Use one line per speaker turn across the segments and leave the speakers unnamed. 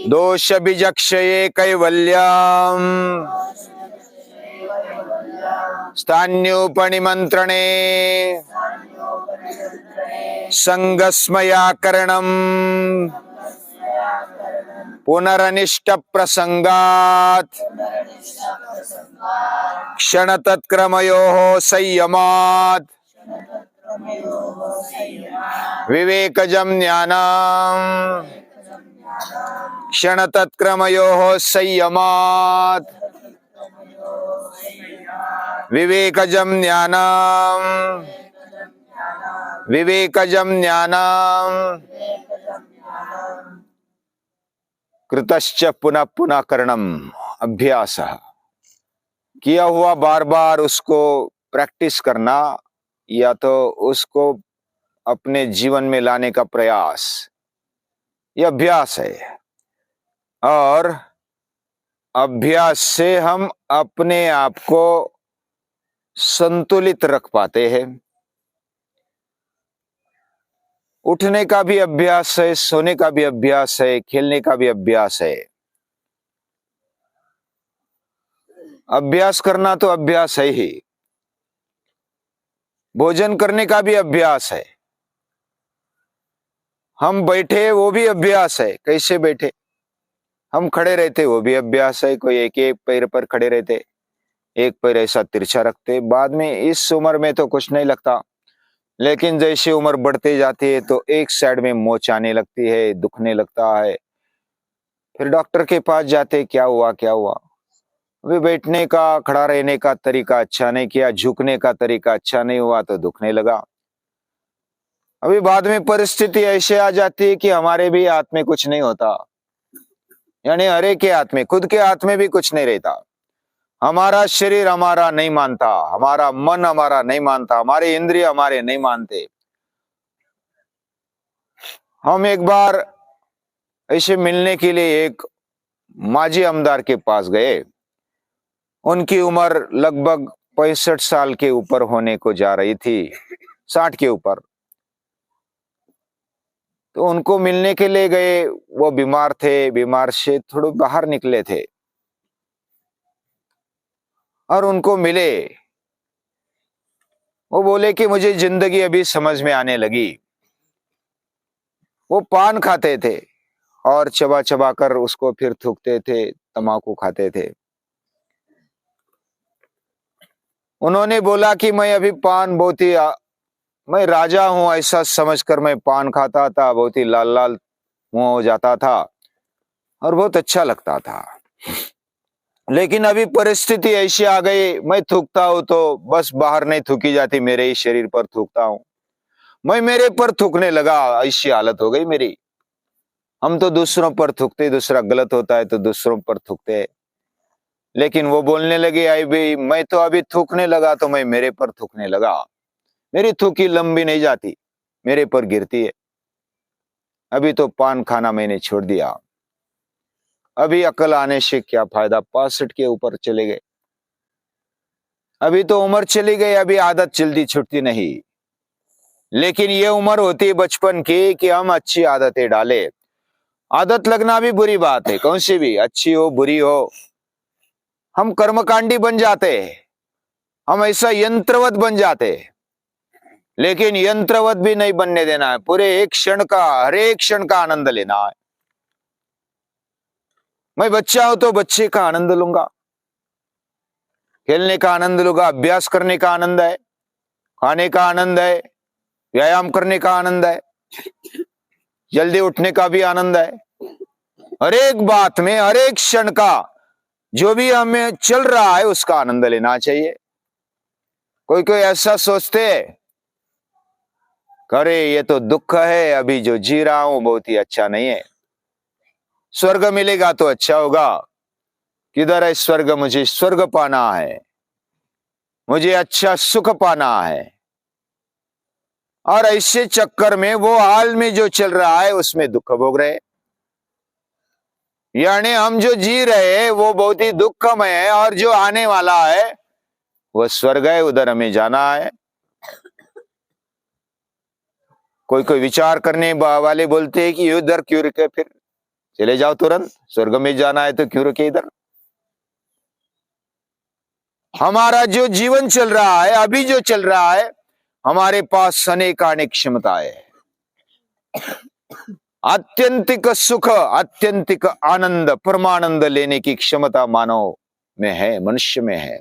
दोष बीजक्षये कैवल्यम स्थान्योपनिमंत्रणे संगस्मयाकरणम पुनरनिष्ट प्रसंगात क्षण तत्क्रमयोः संयमात् विवेकजम ज्ञानम क्षण तत्क्रमयोः संयमात् विवेकजम ज्ञानम विवेकजम ज्ञानम कृतश्च पुनः पुनः करणम अभ्यास। किया हुआ बार बार उसको प्रैक्टिस करना या तो उसको अपने जीवन में लाने का प्रयास, यह अभ्यास है। और अभ्यास से हम अपने आप को संतुलित रख पाते हैं। उठने का भी अभ्यास है, सोने का भी अभ्यास है, खेलने का भी अभ्यास है। अभ्यास करना तो अभ्यास है ही। भोजन करने का भी अभ्यास है। हम बैठे वो भी अभ्यास है, कैसे बैठे। हम खड़े रहते वो भी अभ्यास है। कोई एक एक पैर पर खड़े रहते, एक पैर ऐसा तिरछा रखते। बाद में इस उम्र में तो कुछ नहीं लगता, लेकिन जैसे उम्र बढ़ते जाती है तो एक साइड में मोच आने लगती है, दुखने लगता है। फिर डॉक्टर के पास जाते, क्या हुआ क्या हुआ। अभी बैठने का, खड़ा रहने का तरीका अच्छा नहीं किया, झुकने का तरीका अच्छा नहीं हुआ तो दुखने लगा। अभी बाद में परिस्थिति ऐसे आ जाती है कि हमारे भी हाथ में कुछ नहीं होता, यानी हरे के हाथ में, खुद के हाथ में भी कुछ नहीं रहता। हमारा शरीर हमारा नहीं मानता, हमारा मन हमारा नहीं मानता, हमारे इंद्रिय हमारे नहीं मानते। हम एक बार ऐसे मिलने के लिए एक माजी आमदार के पास गए। उनकी उम्र लगभग 65 साल के ऊपर होने को जा रही थी, 60 के ऊपर। तो उनको मिलने के लिए गए। वो बीमार थे, बीमार से थोड़े बाहर निकले थे और उनको मिले। वो बोले कि मुझे जिंदगी अभी समझ में आने लगी। वो पान खाते थे और चबा चबा कर उसको फिर थूकते थे, तम्बाकू खाते थे। उन्होंने बोला कि मैं अभी पान बहुत ही मैं राजा हूं ऐसा समझकर मैं पान खाता था, बहुत ही लाल लाल मुंह हो जाता था और बहुत अच्छा लगता था। लेकिन अभी परिस्थिति ऐसी आ गई, मैं थूकता हूं तो बस बाहर नहीं थूकी जाती, मेरे ही शरीर पर थूकता हूं। मैं मेरे पर थूकने लगा, ऐसी हालत हो गई मेरी। हम तो दूसरों पर थूकते, दूसरा गलत होता है तो दूसरों पर थूकते। लेकिन वो बोलने लगे, आई भी मैं तो अभी थूकने लगा तो मैं मेरे पर थूकने लगा। मेरी थूकी लंबी नहीं जाती, मेरे पर गिरती है। अभी तो पान खाना मैंने छोड़ दिया। अभी अकल आने से क्या फायदा, 65 के ऊपर चले गए। अभी तो उम्र चली गई, अभी आदत जल्दी छूटती नहीं। लेकिन ये उम्र होती है बचपन की कि हम अच्छी आदतें डाले। आदत लगना भी बुरी बात है, कौन सी भी, अच्छी हो बुरी हो। हम कर्मकांडी बन जाते, हम ऐसा यंत्रवत बन जाते। लेकिन यंत्रवत भी नहीं बनने देना है, पूरे एक क्षण का, हर एक क्षण का आनंद लेना है। मैं बच्चा हूं तो बच्चे का आनंद लूंगा, खेलने का आनंद लूंगा, अभ्यास करने का आनंद है, खाने का आनंद है, व्यायाम करने का आनंद है, जल्दी उठने का भी आनंद है। हर एक बात में, हर एक क्षण का जो भी हमें चल रहा है उसका आनंद लेना चाहिए। कोई कोई ऐसा सोचते करे ये तो दुख है, अभी जो जी रहा हूं बहुत ही अच्छा नहीं है, स्वर्ग मिलेगा तो अच्छा होगा। किधर है स्वर्ग, मुझे स्वर्ग पाना है, मुझे अच्छा सुख पाना है। और ऐसे चक्कर में वो हाल में जो चल रहा है उसमें दुख भोग रहे। यानी हम जो जी रहे हैं वो बहुत ही दुखमय है, और जो आने वाला है वो स्वर्ग है, उधर हमें जाना है। कोई कोई विचार करने वाले बोलते हैं कि उधर क्यों रुके, फिर चले जाओ तुरंत, स्वर्ग में जाना है तो क्यों रुके इधर। हमारा जो जीवन चल रहा है, अभी जो चल रहा है, हमारे पास अनेकानेक क्षमताएं, आत्यंतिक सुख, आत्यंतिक आनंद, परमानंद लेने की क्षमता मानव में है, मनुष्य में है।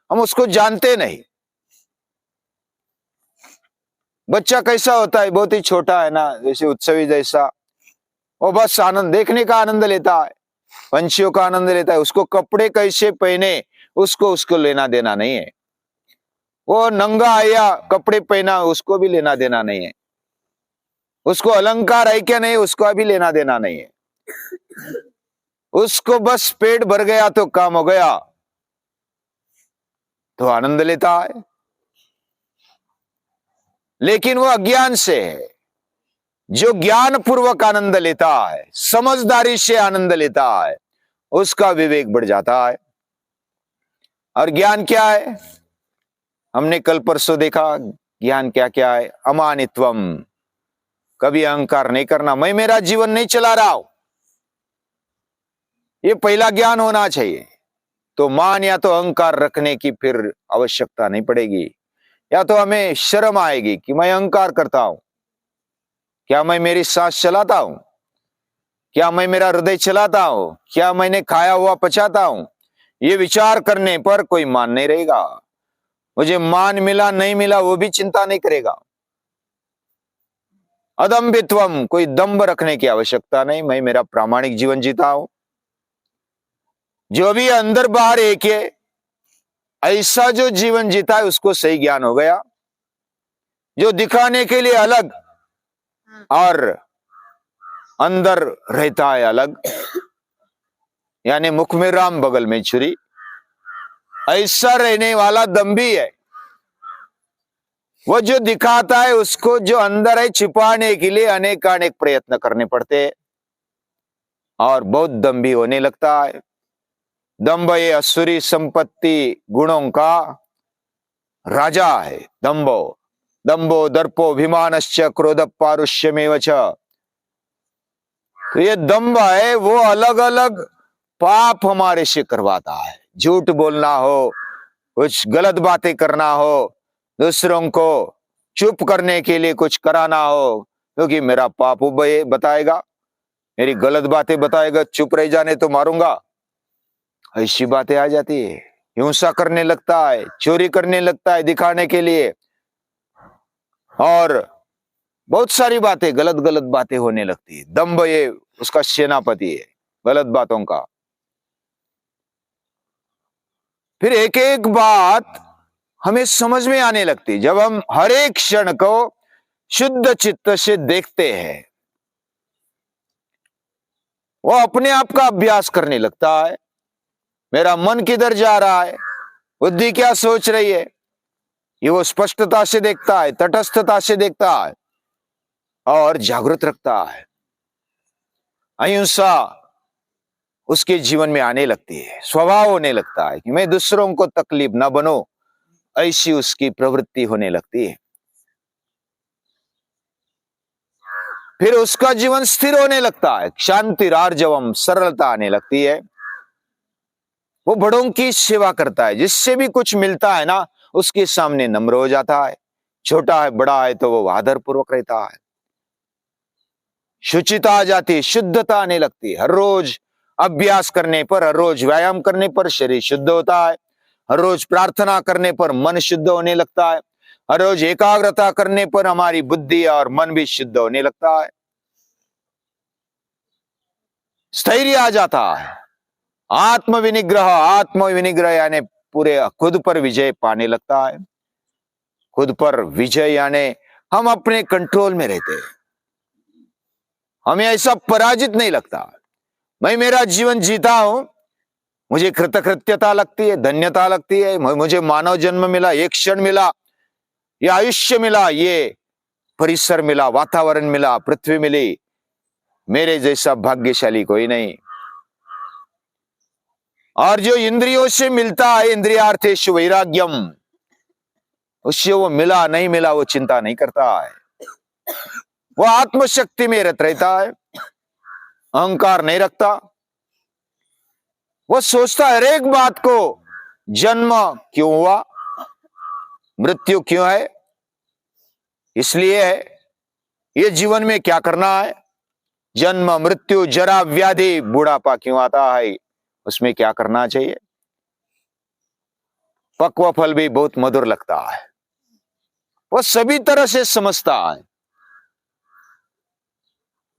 हम उसको जानते नहीं। बच्चा कैसा होता है, बहुत ही छोटा है ना, जैसे उत्सवी जैसा, वो बस आनंद, देखने का आनंद लेता है, पंछियों का आनंद लेता है। उसको कपड़े कैसे पहने उसको लेना देना नहीं है। वो नंगा आया कपड़े पहना, उसको भी लेना देना नहीं है। उसको अलंकार है क्या नहीं, उसको भी लेना देना नहीं है। उसको बस पेट भर गया तो काम हो गया, तो आनंद लेता है। लेकिन वो अज्ञान से है। जो ज्ञान पूर्वक आनंद लेता है, समझदारी से आनंद लेता है, उसका विवेक बढ़ जाता है। और ज्ञान क्या है, हमने कल परसों देखा, ज्ञान क्या क्या है। अमानित्वम, कभी अहंकार नहीं करना, मैं मेरा जीवन नहीं चला रहा हूं, ये पहला ज्ञान होना चाहिए। तो मान या तो अहंकार रखने की फिर आवश्यकता नहीं पड़ेगी, या तो हमें शर्म आएगी कि मैं अहंकार करता हूं। क्या मैं मेरी सांस चलाता हूं? क्या मैं मेरा हृदय चलाता हूं? क्या मैंने खाया हुआ पचाता हूं? ये विचार करने पर कोई मान नहीं रहेगा। मुझे मान मिला नहीं मिला वो भी चिंता नहीं करेगा। अदम्भित्वम, कोई दम्भ रखने की आवश्यकता नहीं, मैं मेरा प्रामाणिक जीवन जीता हूं। जो भी अंदर बाहर एक है, ऐसा जो जीवन जीता है उसको सही ज्ञान हो गया। जो दिखाने के लिए अलग और अंदर रहता है अलग, यानी मुख में राम बगल में छुरी, ऐसा रहने वाला दम्भी है। वो जो दिखाता है उसको जो अंदर है छिपाने के लिए अनेकानेक प्रयत्न करने पड़ते हैं, और बहुत दम्भी होने लगता है। दंभ ये असुरी संपत्ति गुणों का राजा है। दंभो दंभो दर्पो अभिमानश्च क्रोध पारुष्यमेव च। तो ये दंभ है, वो अलग अलग पाप हमारे से करवाता है। झूठ बोलना हो, कुछ गलत बातें करना हो, दूसरों को चुप करने के लिए कुछ कराना हो, क्योंकि मेरा पाप बताएगा, मेरी गलत बातें बताएगा, चुप रह जाने तो मारूंगा, ऐसी बातें आ जाती है। हिंसा करने लगता है, चोरी करने लगता है दिखाने के लिए, और बहुत सारी बातें, गलत गलत बातें होने लगती है। दंभ ये उसका सेनापति है गलत बातों का। फिर एक एक बात हमें समझ में आने लगती जब हम हर एक क्षण को शुद्ध चित्त से देखते हैं। वो अपने आप का अभ्यास करने लगता है। मेरा मन किधर जा रहा है, बुद्धि क्या सोच रही है, ये वो स्पष्टता से देखता है, तटस्थता से देखता है और जागृत रखता है। अहिंसा उसके जीवन में आने लगती है, स्वभाव होने लगता है कि मैं दूसरों को तकलीफ न बनो, ऐसी उसकी प्रवृत्ति होने लगती है। फिर उसका जीवन स्थिर होने लगता है, शांति रार्जवम, सरलता आने लगती है। वो बड़ों की सेवा करता है, जिससे भी कुछ मिलता है ना उसके सामने नम्र हो जाता है। छोटा है बड़ा है तो वो आदर पूर्वक रहता है। शुचिता आ जाती है, शुद्धता आने लगती है। हर रोज अभ्यास करने पर, हर रोज व्यायाम करने पर शरीर शुद्ध होता है। हर रोज प्रार्थना करने पर मन शुद्ध होने लगता है। हर रोज एकाग्रता करने पर हमारी बुद्धि और मन भी शुद्ध होने लगता है। स्थैर्य आ जाता है। आत्म विनिग्रह यानी पूरे खुद पर विजय पाने लगता है। खुद पर विजय यानी हम अपने कंट्रोल में रहते हैं, हमें ऐसा पराजित नहीं लगता। मैं मेरा जीवन जीता हूं, मुझे कृतकृत्यता लगती है, धन्यता लगती है। मुझे मानव जन्म मिला, एक क्षण मिला, ये आयुष्य मिला, ये परिसर मिला, वातावरण मिला, पृथ्वी मिली, मेरे जैसा भाग्यशाली कोई नहीं। और जो इंद्रियों से मिलता है, इंद्रियार्थेषु वैराग्यम, उससे वो मिला नहीं मिला वो चिंता नहीं करता है। वो आत्मशक्ति में रत रहता है। अहंकार नहीं रखता। वो सोचता है हर एक बात को, जन्म क्यों हुआ, मृत्यु क्यों है, इसलिए है, ये जीवन में क्या करना है, जन्म मृत्यु जरा व्याधि बुढ़ापा क्यों आता है, उसमें क्या करना चाहिए। पक्व फल भी बहुत मधुर लगता है। वो सभी तरह से समझता है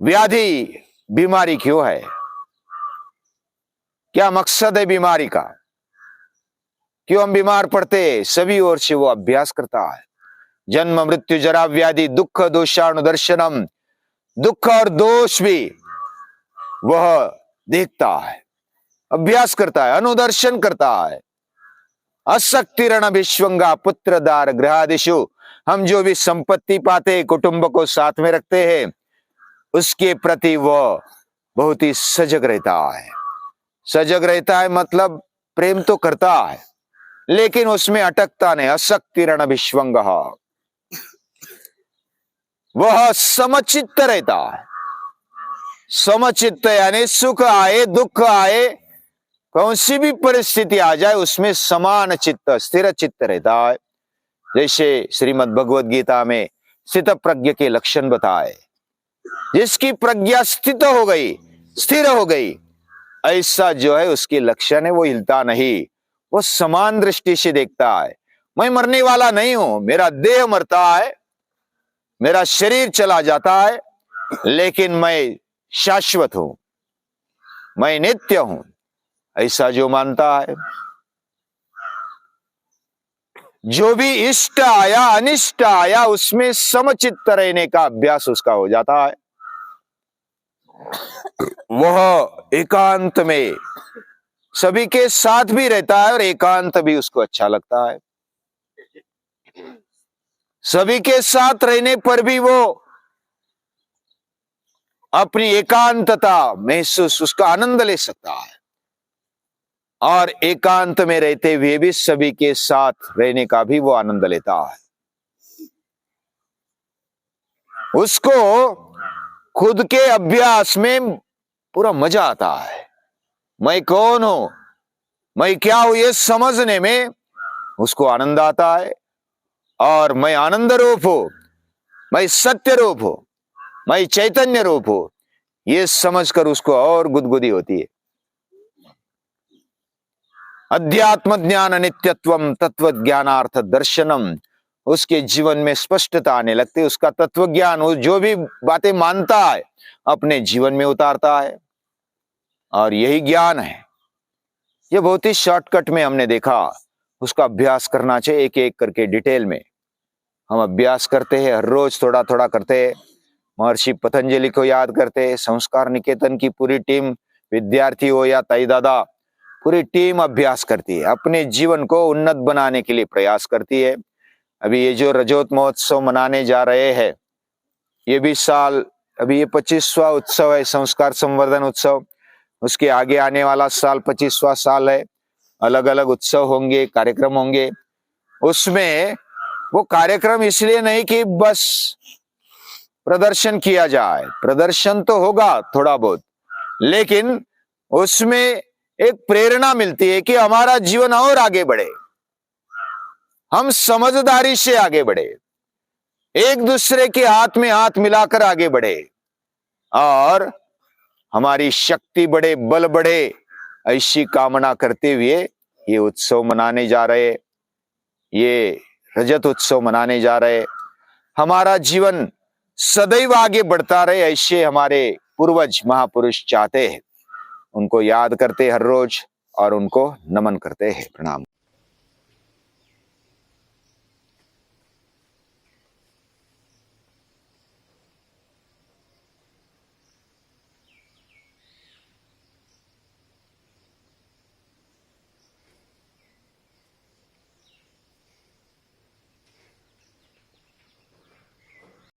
व्याधि बीमारी क्यों है, क्या मकसद है बीमारी का, क्यों हम बीमार पड़ते, सभी ओर से वो अभ्यास करता है। जन्म मृत्यु जरा व्याधि दुख दोषानुदर्शनम, दुख और दोष भी वह देखता है, अभ्यास करता है, अनुदर्शन करता है। अशक्ति रण विश्वंगा पुत्रदार गृहादिशु, हम जो भी संपत्ति पाते, कुटुंब को साथ में रखते हैं, उसके प्रति वह बहुत ही सजग रहता है। सजग रहता है मतलब प्रेम तो करता है, लेकिन उसमें अटकता नहीं। अशक्ति रण विश्वंग, वह समचित्त रहता है। समचित्त यानी सुख आए दुख आए, कौन सी भी परिस्थिति आ जाए, उसमें समान चित्त, स्थिर चित्त रहता है। जैसे श्रीमद् भगवद गीता में स्थित प्रज्ञ के लक्षण बताए, जिसकी प्रज्ञा स्थित हो गई, स्थिर हो गई, ऐसा जो है उसके लक्षण है, वो हिलता नहीं, वो समान दृष्टि से देखता है। मैं मरने वाला नहीं हूं, मेरा देह मरता है, मेरा शरीर चला जाता है, लेकिन मैं शाश्वत हूं, मैं नित्य हूं, ऐसा जो मानता है। जो भी इष्ट आया अनिष्ट आया, उसमें समचित्त रहने का अभ्यास उसका हो जाता है। वह एकांत में सभी के साथ भी रहता है और एकांत भी उसको अच्छा लगता है। सभी के साथ रहने पर भी वो अपनी एकांतता महसूस, उसका आनंद ले सकता है, और एकांत में रहते हुए भी सभी के साथ रहने का भी वो आनंद लेता है। उसको खुद के अभ्यास में पूरा मजा आता है। मैं कौन हूं, मैं क्या हूं, ये समझने में उसको आनंद आता है। और मैं आनंद रूप हूं, मैं सत्य रूप हूं, मैं चैतन्य रूप हूं, ये समझकर उसको और गुदगुदी होती है। अध्यात्म ज्ञान नित्यत्वम तत्व ज्ञानार्थ दर्शनम, उसके जीवन में स्पष्टता आने लगती है। उसका तत्व ज्ञान, वो जो भी बातें मानता है अपने जीवन में उतारता है, और यही ज्ञान है। ये बहुत ही शॉर्टकट में हमने देखा, उसका अभ्यास करना चाहिए एक एक करके डिटेल में। हम अभ्यास करते हैं, हर रोज थोड़ा थोड़ा करते हैं, महर्षि पतंजलि को याद करते हैं, संस्कार निकेतन की पूरी टीम, विद्यार्थी हो या ताई दादा, पूरी टीम अभ्यास करती है, अपने जीवन को उन्नत बनाने के लिए प्रयास करती है। अभी ये जो रजत महोत्सव मनाने जा रहे हैं, ये भी साल, अभी ये 25वां उत्सव है, संस्कार संवर्धन उत्सव, उसके आगे आने वाला साल 25वां साल है। अलग अलग उत्सव होंगे, कार्यक्रम होंगे। उसमें वो कार्यक्रम इसलिए नहीं कि बस प्रदर्शन किया जाए, प्रदर्शन तो होगा थोड़ा बहुत, लेकिन उसमें एक प्रेरणा मिलती है कि हमारा जीवन और आगे बढ़े, हम समझदारी से आगे बढ़े, एक दूसरे के हाथ में हाथ मिलाकर आगे बढ़े, और हमारी शक्ति बढ़े, बल बढ़े, ऐसी कामना करते हुए ये उत्सव मनाने जा रहे, ये रजत उत्सव मनाने जा रहे। हमारा जीवन सदैव आगे बढ़ता रहे, ऐसे हमारे पूर्वज महापुरुष चाहते हैं। उनको याद करते हर रोज और उनको नमन करते हैं, प्रणाम।